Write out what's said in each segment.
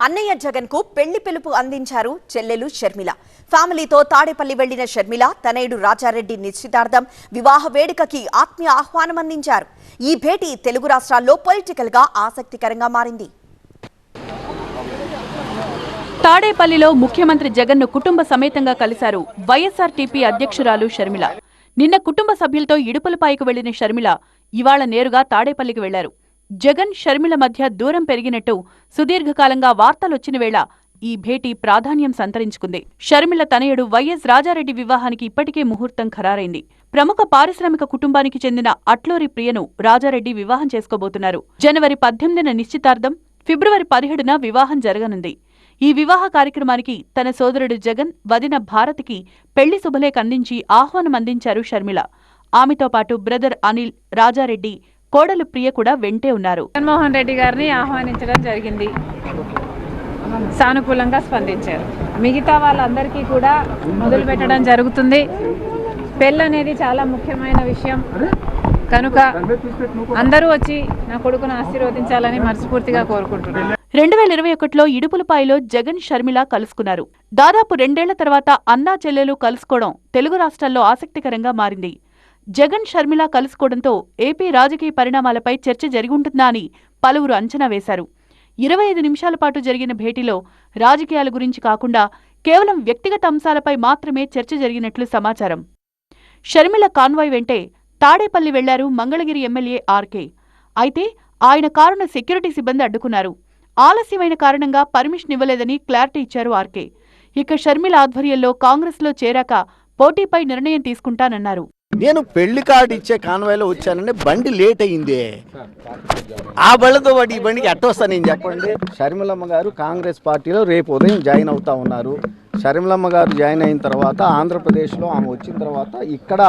అన్నయ్య జగన్ కు పెళ్లి పిలుపు అందించారు చెల్లెలు షర్మిల. ఫ్యామిలీతో తాడేపల్లి వెళ్లిన షర్మిల తనయుడు రాజారెడ్డి నిశ్చితార్థం, వివాహ వేడుకకి ఆత్మీయ ఆహ్వానం అందించారు. ఈ భేటీ తెలుగు రాష్ట్రాల్లో పొలిటికల్ గా ఆసక్తికరంగా మారింది. తాడేపల్లిలో ముఖ్యమంత్రి జగన్ ను కుటుంబ సమేతంగా కలిశారు వైఎస్ఆర్టీపీ అధ్యక్షురాలు షర్మిల. నిన్న కుటుంబ సభ్యులతో ఇడుపులపాయకు వెళ్లిన షర్మిల ఇవాళ నేరుగా తాడేపల్లికి వెళ్లారు. జగన్ షర్మిల మధ్య దూరం పెరిగినట్టు సుదీర్ఘకాలంగా వార్తలొచ్చిన వేళ ఈ భేటీ ప్రాధాన్యం సంతరించుకుంది. షర్మిల తనయుడు వైఎస్ రాజారెడ్డి వివాహానికి ఇప్పటికే ముహూర్తం ఖరారైంది. ప్రముఖ పారిశ్రామిక కుటుంబానికి చెందిన అట్లూరి ప్రియను రాజారెడ్డి వివాహం చేసుకోబోతున్నారు. జనవరి 18న నిశ్చితార్థం, ఫిబ్రవరి 17న వివాహం జరగనుంది. ఈ వివాహ కార్యక్రమానికి తన సోదరుడు జగన్, వదిన భారతికి పెళ్లి శుభలేఖ అందించి ఆహ్వానం అందించారు షర్మిల. ఆమెతో పాటు బ్రదర్ అనిల్, రాజారెడ్డి, కోడలు ప్రియ కూడా వెంటే ఉన్నారు. జగన్మోహన్ రెడ్డి గారిని ఆహ్వానించడం జరిగింది. సానుకూలంగా స్పందించారు. మిగతా వాళ్ళందరికీ కూడా మొదలు పెట్టడం జరుగుతుంది. పెళ్ళి అనేది చాలా ముఖ్యమైన విషయం కనుక అందరూ వచ్చి నా కొడుకును ఆశీర్వదించాలని మనస్ఫూర్తిగా కోరుకుంటున్నాను. 2021లో ఇడుపులపాయలో జగన్ షర్మిల కలుసుకున్నారు. దాదాపు 2 ఏళ్ల తర్వాత అన్నా చెల్లెలు కలుసుకోవడం తెలుగు రాష్ట్రాల్లో ఆసక్తికరంగా మారింది. జగన్ షర్మిల కలుసుకోవడంతో ఏపీ రాజకీయ పరిణామాలపై చర్చ జరిగుంటుందా అని పలువురు అంచనా వేశారు. 25 నిమిషాల పాటు జరిగిన భేటీలో రాజకీయాల గురించి కాకుండా కేవలం వ్యక్తిగత అంశాలపై మాత్రమే చర్చ జరిగినట్లు సమాచారం. షర్మిల కాన్వాయ్ వెంటే తాడేపల్లి వెళ్లారు మంగళగిరి ఎమ్మెల్యే ఆర్కే. అయితే ఆయన కారును సెక్యూరిటీ సిబ్బంది అడ్డుకున్నారు. ఆలస్యమైన కారణంగా పర్మిషన్ ఇవ్వలేదని క్లారిటీ ఇచ్చారు ఆర్కే. ఇక షర్మిల ఆధ్వర్యంలో కాంగ్రెస్లో చేరాక పోటీపై నిర్ణయం తీసుకుంటానన్నారు. నేను పెళ్లి కార్డు ఇచ్చే కాన్వాయ్లో వచ్చానంటే బండి లేట్ అయింది. ఆ బళ్ళతో వాటి ఈ బండికి అట్టొస్తా నేను చెప్పండి. షర్మిలమ్మ గారు కాంగ్రెస్ పార్టీలో రేపు ఉదయం జాయిన్ అవుతా ఉన్నారు. షర్మిలమ్మ గారు జాయిన్ అయిన తర్వాత ఆంధ్రప్రదేశ్లో ఆమె వచ్చిన తర్వాత ఇక్కడ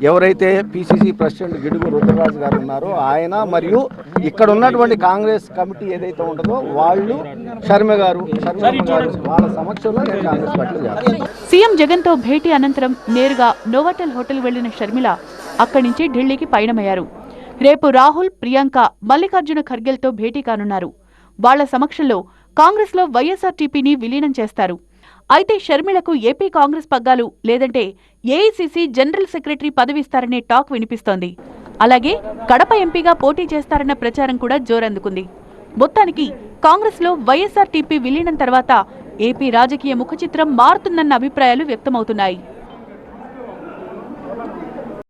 ఎవరైతే పిసిసి ప్రెసిడెంట్ గిడుగు రుద్రరాజు గారు ఉన్నారో ఆయన మరియు ఇక్కడ ఉన్నటువంటి కాంగ్రెస్ కమిటీ ఏదైతే ఉంటుందో వాళ్ళు షర్మిలమ్మ గారు వాళ్ళ సమక్షంలో నేను కాంగ్రెస్ పార్టీలో చేస్తాను. సీఎం జగన్ తో భేటీ అనంతరం నేరుగా నోవాటెల్ హోటల్ వెళ్లిన షర్మిల అక్కడి నుంచి ఢిల్లీకి పయనమయ్యారు. రేపు రాహుల్, ప్రియాంక, మల్లికార్జున ఖర్గేల్తో భేటీ కానున్నారు. వాళ్ల సమక్షంలో కాంగ్రెస్లో వైఎస్ఆర్టీపీని విలీనం చేస్తారు. అయితే షర్మిలకు ఏపీ కాంగ్రెస్ పగ్గాలు లేదంటే ఏఐసీసీ జనరల్ సెక్రటరీ పదవిస్తారనే టాక్ వినిపిస్తోంది. అలాగే కడప ఎంపీగా పోటీ చేస్తారన్న ప్రచారం కూడా జోరందుకుంది. మొత్తానికి కాంగ్రెస్లో వైఎస్ఆర్టీపీ విలీనం తర్వాత ఏపీ రాజకీయ ముఖచిత్రం మారుతుందన్న అభిప్రాయాలు వ్యక్తమవుతున్నాయి.